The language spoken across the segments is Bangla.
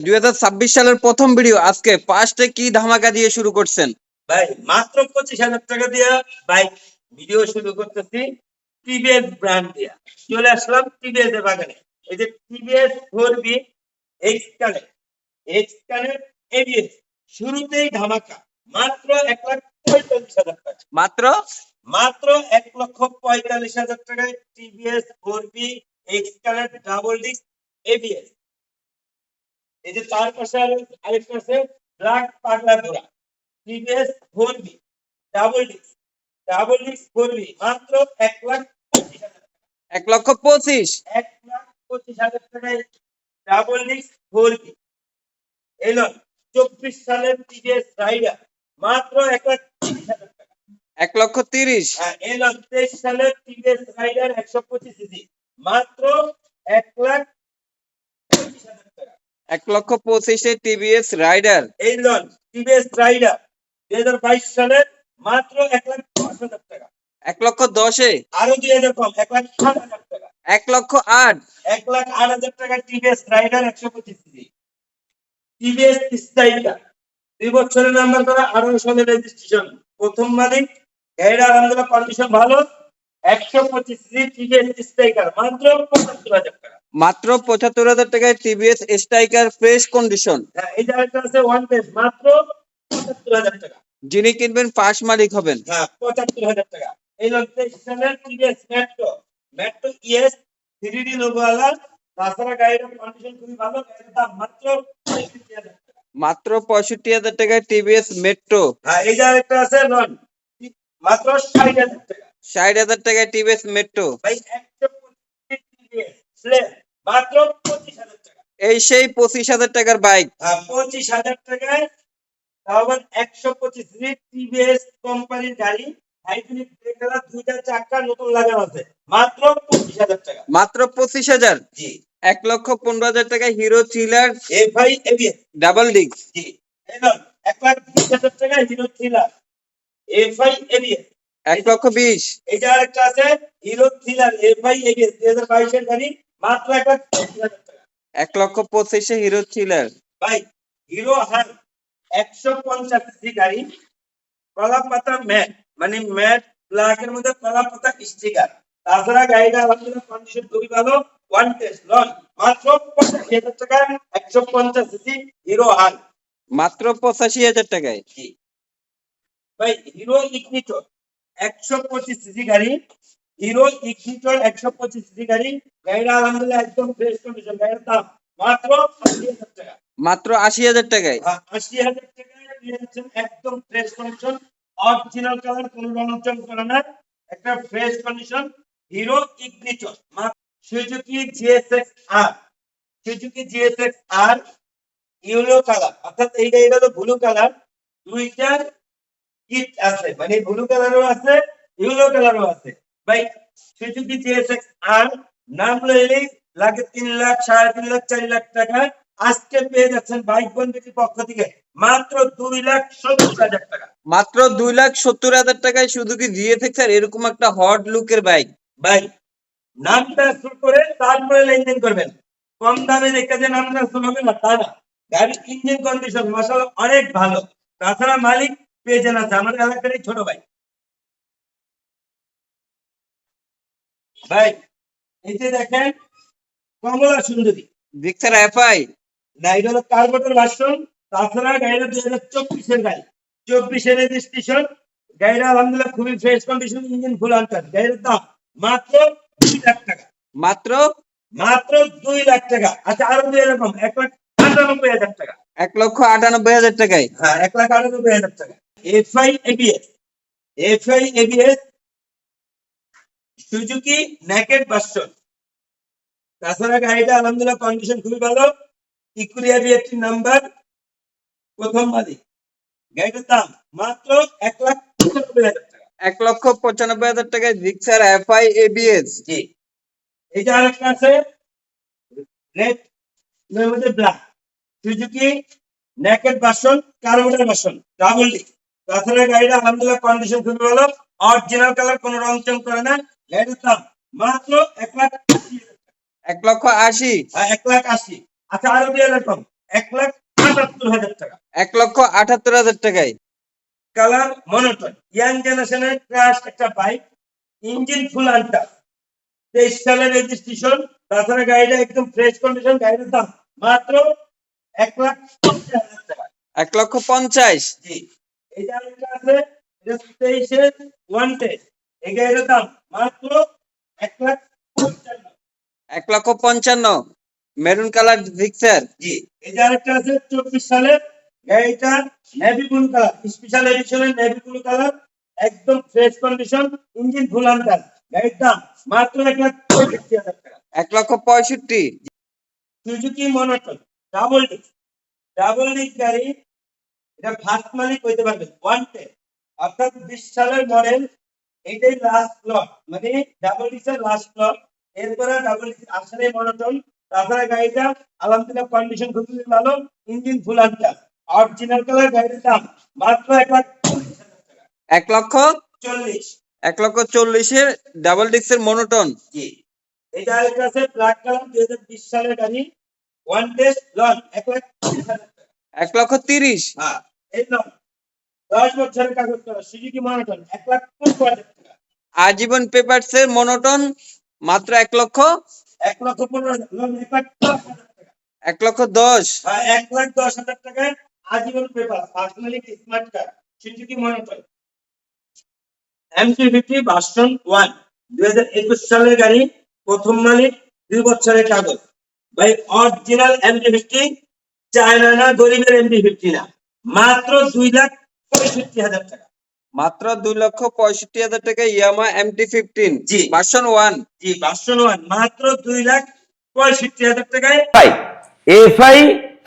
2026 সালের প্রথম ভিডিও, আজকে ফার্স্টে কি ধামাকা দিয়ে শুরু করছেন? ভাই মাত্র 25,000 টাকা দিয়ে বাইক ভিডিও শুরু করতেছি। টিভিএস ব্র্যান্ড দিয়ে চলে আসলাম টিভিএস এর বাগানে। এই যে TVS 4B x connect, ABS শুরুতেই ধামাকা মাত্র 1,45,000 টাকা। মাত্র মাত্র 1,45,000 টাকায় TVS 4B x connect double disc ABS. এই যে তার পাশে আরেকটা আছে ব্ল্যাক পাগলা ঘোড়া TVS 4B double disc 4B মাত্র 1,25,000 1,25,000। 1,25,000 টাকায় ডাবল ডিস্ক 4B। এলো 24 সালের টিভিএস রাইডার মাত্র 1,30,000 টাকা। 1,30,000। হ্যাঁ, এলো 23 সালের টিভিএস রাইডার 125 সিসি মাত্র 1,25,000 টাকা। 1,25,000 টিভিএস রাইডার। এই লন টিভিএস রাইডার 2022 সালের মাত্র 1,10,000 টাকা। 1,10,000। আরো 2,000 কম 1,08,000 টাকা। 1,08,000। 1,08,000 টাকা TVS Raider 125 CC. TVS Striker 2 বছরের নাম্বার করা 18 সালের রেজিস্ট্রেশন প্রথম মালিক গাড়ির আলহামদুলিল্লাহ কন্ডিশন ভালো। 125 সিসি টিভিএস স্ট্রাইকার মাত্র 75,000 টাকা। মাত্র 75,000 টাকায় টিভিএস স্ট্রাইকার ফ্রেশ কন্ডিশন। হ্যাঁ, এই জায়গাটা আছে ওয়ান পেজ মাত্র 75,000 টাকা। যিনি কিনবেন ফার্স্ট মালিক হবেন। হ্যাঁ, 75,000 টাকা। এই লোকেশনের টিভিএস মেট্রো ইএস 3D লোগোওয়ালা। তাছাড়া গাড়ির কন্ডিশন খুবই ভালো। গাড়ির দাম মাত্র 65,000 টাকা। মাত্র 65,000 টাকায় টিভিএস মেট্রো। হ্যাঁ, এই জায়গাটা আছে লন মাত্র 60,000 টাকা। 60,000 টাকায় টিভিএস মেট্রো। ভাই 125 টিভিএস স্লেভ মাত্র 25,000 টাকা। এই সেই 25,000 টাকার বাইক। হ্যাঁ, 25,000 টাকায় তাও আবার 125 সিসি টিভিএস কোম্পানির গাড়ি। হাইড্রোলিক ব্রেক দুইটা চাকা নতুন লাগানো আছে মাত্র 25,000 টাকা। মাত্র 25,000। জি। 1,15,000 টাকায় Hero thriller FI ABS double disc. জি। এবার 1,20,000 টাকা হিরো থ্রিলার এফআই এবিএস। 1,20,000। এটা আরেকটা আছে হিরো থ্রিলার এফআই এবিএস 2022 এর গাড়ি মাত্র 1,20,000 টাকা। 1,25,000 হিরো থ্রিলার। ভাই হিরো হান 150 সিসি গাড়ি কলা পাতা ম্যাট মানে ম্যাট ব্ল্যাক এর মধ্যে কলা পাতা স্টিকার। তাছাড়া গাড়িটা আলহামদুলিল্লাহ কন্ডিশন খুবই ভালো। ওয়ান টেস্ট লন মাত্র 85,000 টাকা 150 সিসি হিরো হান মাত্র 85,000 টাকায়। জি। ভাই হিরো ইগনিটর 125 সিসি গাড়ি হিরো ইগনিটর 125 সিসি গাড়ি। গাড়িটা আলহামদুলিল্লাহ একদম ফ্রেশ কন্ডিশন। গাড়ির দাম মাত্র 80,000 টাকা। মাত্র 80,000 টাকায়। 80,000 টাকায় পেয়ে যাচ্ছেন একদম ফ্রেশ কন্ডিশন অরিজিনাল কালার কোনো রংচং করে না একটা fresh condition Hero Ignitor. Suzuki GSX R Suzuki GSX R yellow colour অর্থাৎ এই গাড়িটা হলো ব্লু কালার। দুইটার কিট আছে মানে ব্লু কালারও আছে ইয়েলো কালারও আছে। ভাই সুজুকি জিএসএক্স আর নাম লইলেই লাগে 3 লাখ 3.5 লাখ 4 লাখ টাকা। আজকে পেয়ে যাচ্ছেন বাইক বন্ধুটির পক্ষ থেকে মাত্র 2,70,000 টাকা। মাত্র 2,70,000 টাকায় সুজুকি জিএসএক্স আর এরকম একটা হট লুকের বাইক। ভাই নামটা শুরু করে তারপরে লেনদেন করবেন। কম দামে রেখে যে নামটা শুরু হবে না তা না। গাড়ির ইঞ্জিন কন্ডিশন মাশাআল্লাহ অনেক ভালো। তাছাড়া মালিক পেয়ে আছে আমার এলাকারই ছোট ভাই। ভাই এই যে দেখেন কমলা সুন্দরী জিক্সার এফআই। না এটা হলো কার্বোরেটর ভার্সন। তাছাড়া গাড়িটা 2024 এর গাড়ি 24 এর রেজিস্ট্রেশন। গাড়িটা আলহামদুলিল্লাহ খুবই ফ্রেশ কন্ডিশন ইঞ্জিন ফুল আনটার। গাড়ির দাম মাত্র 2 লাখ টাকা। মাত্র মাত্র 2 লাখ টাকা। আচ্ছা আরো 2,000 কম 1,98,000 টাকা। 1,98,000 টাকায়। হ্যাঁ 1,98,000 টাকা। FI ABS FI ABS Suzuki naked version. তাছাড়া গাড়িটা আলহামদুলিল্লাহ কন্ডিশন খুবই ভালো। ইকুরিয়া বিএসটি নাম্বার প্রথম মালিক। গাড়িটার দাম মাত্র 1,95,000 টাকা। 1,95,000 টাকায় জিক্সার এফআই এবিএস। জি। এই যে আরেকটা আছে রেড এর মধ্যে black Suzuki naked version carburettor version double D. তাছাড়া গাড়িটা আলহামদুলিল্লাহ কন্ডিশন খুবই ভালো অরিজিনাল কালার কোনো রং চং করে না। গাড়ির দাম মাত্র 1,80,000 টাকা। 1,80,000। 1,80,000। আচ্ছা আরো 2,000 কম 1,78,000 টাকা। 1,78,000 টাকায়। কালার মনোটন, ইয়াং জেনারেশনের ক্রাশ একটা বাইক, ইঞ্জিন ফুল আনটা, 23 সালের রেজিস্ট্রেশন, তাছাড়া গাড়িটা একদম ফ্রেশ কন্ডিশন, গাড়ির দাম মাত্র 1,50,000 টাকা। 1,50,000। জি, এই যে আরেকটা আছে, এটা 23-এর ওয়ান্টেড, এই গাড়ির দাম মাত্র 1,55,000। 1,55,000 মেরুন কালার জিক্সার। জি, এই যে আরেকটা আছে 24 সালের, গাড়িটা নেভি ব্লু কালার, স্পেশাল এডিশনের নেভি ব্লু কালার, একদম ফ্রেশ কন্ডিশন, ইঞ্জিন ফুল আনটার, গাড়ির দাম মাত্র 1,65,000 টাকা। 1,65,000। সুজুকি মনোটন ডাবল ডিস্ক গাড়ি, এটা ফার্স্ট মালিক হইতে পারবে, ওয়ান্টেড, অর্থাৎ 20 সালের মডেল, এটাই লাস্ট লট, মানে ডাবল ডিস্কের লাস্ট লট, এরপরে ডাবল ডিস্ক আসলে মনোটন। তাছাড়া গাড়িটা আলহামদুলিল্লাহ কন্ডিশন খুবই ভালো, ইঞ্জিন ফুল আনটা, অরিজিনাল কালার, গাড়ির দাম মাত্র 1,40,000 টাকা। 1,40,000। 1,40,000 ডাবল ডিক্সের মনোটন। জি, এটা আরেকটা আছে ব্ল্যাক কালার, 2020 সালের গাড়ি, ওয়ান টেস্ট লন, 1,30,000 টাকা। 1,30,000। হ্যাঁ, এই লন 10 বছরের কাগজ করা সুজুকি মনোটন, 1,15,000 টাকা। আজীবন পেপারসের মনোটন মাত্র 1,15,000 লন, 1,10,000 টাকা। 1,10,000। হ্যাঁ, 1,10,000 টাকায় আজীবন paper, personally smart card, Suzuki monotone. MT-50 version 1, 2021 সালের গাড়ি, প্রথম মালিক, 2 বছরের কাগজ। ভাই অরিজিনাল MT-50, চায়না না, গরিবের MT-50 না, মাত্র 2,65,000 টাকা। মাত্র 2,65,000 টাকা ইয়ামা MT-15 জি। ভার্সন 1। জি, ভার্সন 1 মাত্র 2,65,000 টাকায়। এফআই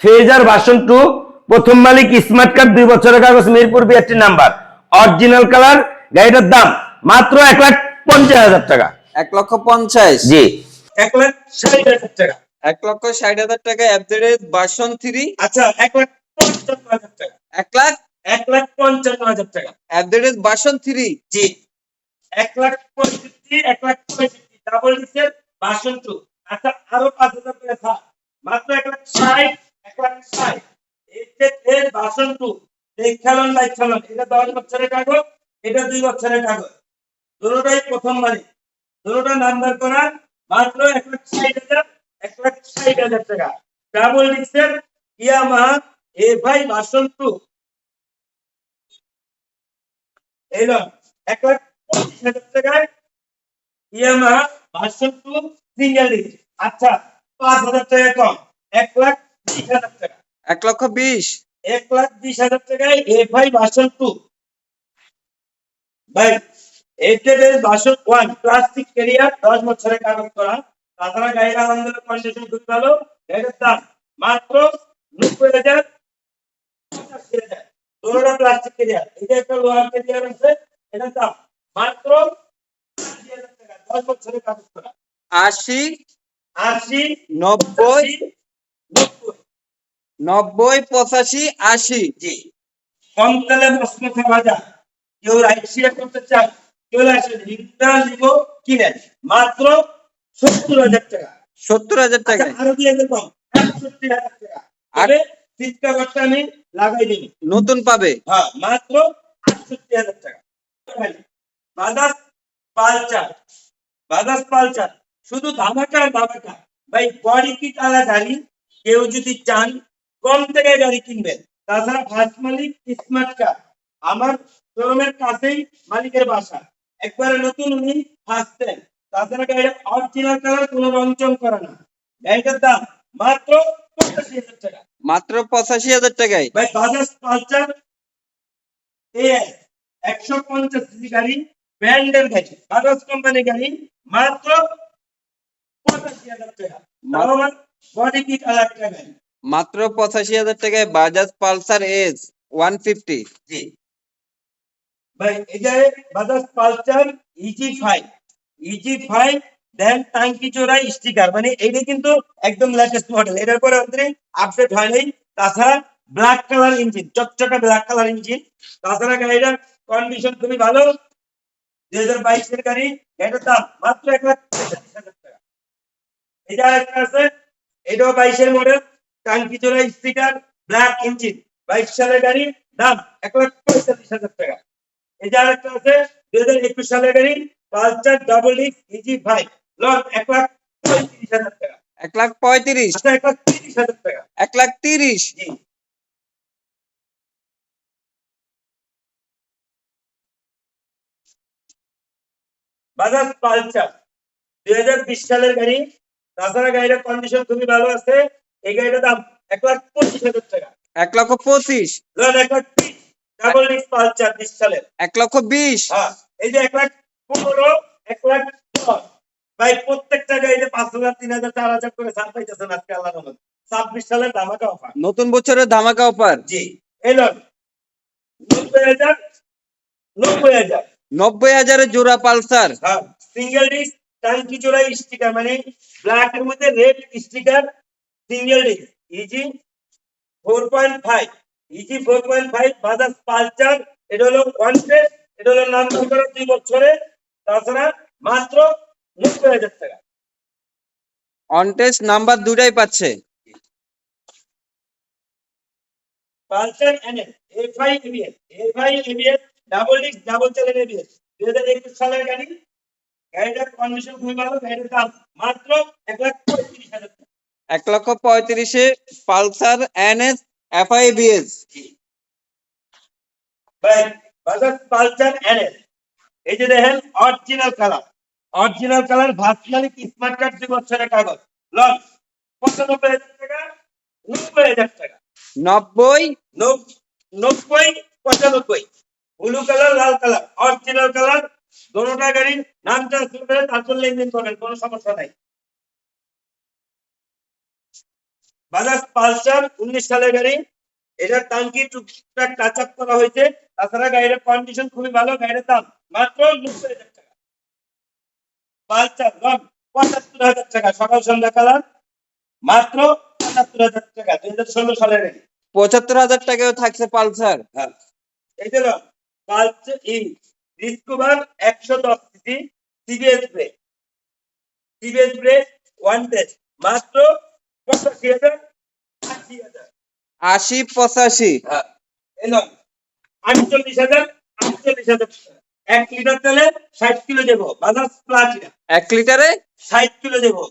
ফেজার ভার্সন 2, প্রথম মালিক, স্মার্ট কার্ড, 2 বছরের কাগজ, মিরপুর 82 নাম্বার, অরিজিনাল কালার, গাড়িটার দাম মাত্র 1,50,000 টাকা। 1,50,000। জি, 1,60,000 টাকা। 1,60,000 টাকা এফজেড ভার্সন 3। আচ্ছা, 1,55,000 টাকা। 1,55,000 টাকা। FZ version 3। জি, 1,65,000 ডাবল ডিসেল ভার্সন 2। আচ্ছা, আরো 5,000 টাকা ছাড়, মাত্র 1,60,000। 1,60,000 এর ভার্সন 2, দেখলাম লাইছালাম, এটা 10 বছরের কাগজ, এটা 2 বছরের কাগজ, দুটোটাই প্রথম মালিক, দুটোটা নাম্বার করা, মাত্র 1,60,000। 1,60,000 টাকা। Double diesel Yamaha FI version 2, এলো 1,25,000 টাকায় ইয়ামাহা ভার্সন 2 সিঙ্গেল ডিস্ক। আচ্ছা, 5,000 টাকা কম, 1,20,000 টাকা। 1,20,000। 1,20,000 টাকায় এফআই ভার্সন 2। ভাই এফজেড ভার্সন 1 প্লাস্টিক ক্যারিয়ার, 10 বছরের কাগজ করা, তাছাড়া গাড়ির আলহামদুলিল্লাহ কন্ডিশন খুব ভালো, গাড়ির দাম মাত্র 90,000। 85,000 দুটোটা প্লাস্টিক ক্যারিয়ার, এটা একটা লোহার ক্যারিয়ার আছে, এটার দাম মাত্র 80,000 টাকা, 10 বছরের কাগজ করা। 80, 80, 90, 90। 90, 85, 80। জি, কম তেলে মশলা ভাজা, কেউ রাইড শেয়ার করতে চান, কেউ আসেন, রিক্সা নিব, কিনেন, মাত্র 70,000 টাকা। 70,000 আচ্ছা, টাকায় আরো 2,000 কম, 65,000 টাকা। আরে সিট কভারটা আমি লাগাই দিই, নতুন পাবে। হ্যাঁ, মাত্র 68,000 টাকা। বাজাজ পালসার, বাজাজ পালসার শুধু ধামাকা আর ধামাকা। ভাই বডি কিট আলা গাড়ি, কেউ যদি চান কম থেকে গাড়ি কিনবেন, তাছাড়া ফার্স্ট মালিক, স্মার্ট কার্ড, আমার শোরুমের কাছেই মালিকের বাসা, একবারে নতুন, উনি ফার্স্ট টাইম। তাছাড়া গাড়ির অরিজিনাল কালার, কোনো রংচং করে না, গাড়িটার দাম মাত্র 85,000 টাকা। মাত্র 85,000 টাকায়। ভাই বাজাজ পালসার এএস 150 সিসি গাড়ি, ব্র্যান্ডের গাড়ি, বাজাজ কোম্পানি গাড়ি, মাত্র 85,000 টাকা। তাও আমার বডি কিট আলাদা একটা গাড়ি। মাত্র 85,000 টাকায় বাজাজ পালসার এস 150। জি ভাই, এটা বাজাজ পালসার ইজি 5 দেন টাঙ্কি চোরা স্টিকার, মানে এটা কিন্তু একদম লেটেস্ট মডেল, এটার পরে আপডেট হয়নি। তাছাড়া ব্ল্যাক কালার ইঞ্জিন, চকচকে ব্ল্যাক কালার ইঞ্জিন, তাছাড়া গাড়িটার কন্ডিশন খুবই ভালো, 2022 এর গাড়ি, এটার দাম মাত্র 1,30,000 টাকা। এটা একটা আছে, এটাও 22 এর মডেল, টাঙ্কি জোড়া স্টিকার, ব্ল্যাক ইঞ্জিন, 22 সালের গাড়ি, দাম 1,45,000 টাকা। এই যে আরেকটা আছে 2021 সালের গাড়ি, পালসার ডাবল ডিস্ক ইজি 5, লট 1,35,000 টাকা। 1,35,000, আচ্ছা 1,30,000 টাকা। 1,30,000। জি। বাজাজ পালসার 2020 সালের গাড়ি, তাছাড়া গাড়িটার কন্ডিশন খুবই ভালো আছে। এই গাড়িটার দাম 1,25,000 টাকা। 1,25,000, লট 1,30,000, ডাবল ডিস্ক পালসার 20 সালের। 1,20,000। হ্যাঁ, এই যে 1,15,000, 1,10,000, ভাই প্রত্যেকটা গাড়িতে 5,000, 3,000, 4,000 করে ছাড় পাইতেছেন আজকে আল্লাহর রহমতে। 26 সালের ধামাকা অফার। নতুন বছরের ধামাকা অফার। জি, এই লট 90,000, 90,000। 90,000 জোড়া পালসার। হ্যাঁ, সিঙ্গেল ডিস্ক টাঙ্কি জোড়া স্টিকার, মানে ব্ল্যাক এর মধ্যে red sticker, single disc easy 4.5, easy 4.5 Bajaj Pulsar. এটা হলো ওয়ান টেস্ট, এটা হলো নাম্বার করা 2 বছরে, তাছাড়া মাত্র 90,000 টাকা। অন টেস্ট নাম্বার দুটাই পাচ্ছে। Pulsar NS FI ABS, FI ABS double disc double channel ABS, 2021 সালের গাড়ি। গাড়িটার কন্ডিশন খুবই ভালো। গাড়িটার দাম মাত্র 1,35,000 টাকা। 1,35,000 পালসার এনএস FIBS। ভাই বাজাজ পালসার এনএস, এই যে দেখেন অরিজিনাল কালার, অরিজিনাল কালার, ভার্চুয়ালিক স্মার্ট কার্ড 2 বছরের কাগজ, লট 95,000 টাকা, 90,000 টাকা, 90, 90, 95, ব্লু কালার, লাল কালার, অরিজিনাল কালার, দোনোটা গাড়ির নাম ট্রান্সফার করে তারপর লেনদেন করবেন, কোনো সমস্যা নাই। বাজাজ পালসার 19 সালের গাড়ি, এটার টাঙ্কি টুকটাক টাচ আপ করা হয়েছে, তাছাড়া গাড়ির কন্ডিশন খুবই ভালো। গাড়ির দাম মাত্র 90,000 টাকা। পালসার রং 75,000 টাকা, সকাল সন্ধ্যা কালার, মাত্র 75,000 টাকা, 2016 সালের গাড়ি। 75,000 টাকাও থাকছে পালসার। হ্যাঁ, এই যে Pulsar discover 110 CC CBS brake, CBS brake one test, মাত্র 85,000, 80,000। 80, 85। হ্যাঁ, এলো 48,000, 48,000 টাকা। 1 লিটার তেলে 60 কিলো দেবো, বাজাজ প্লাটিনা। 1 লিটারে 60 কিলো দেবো,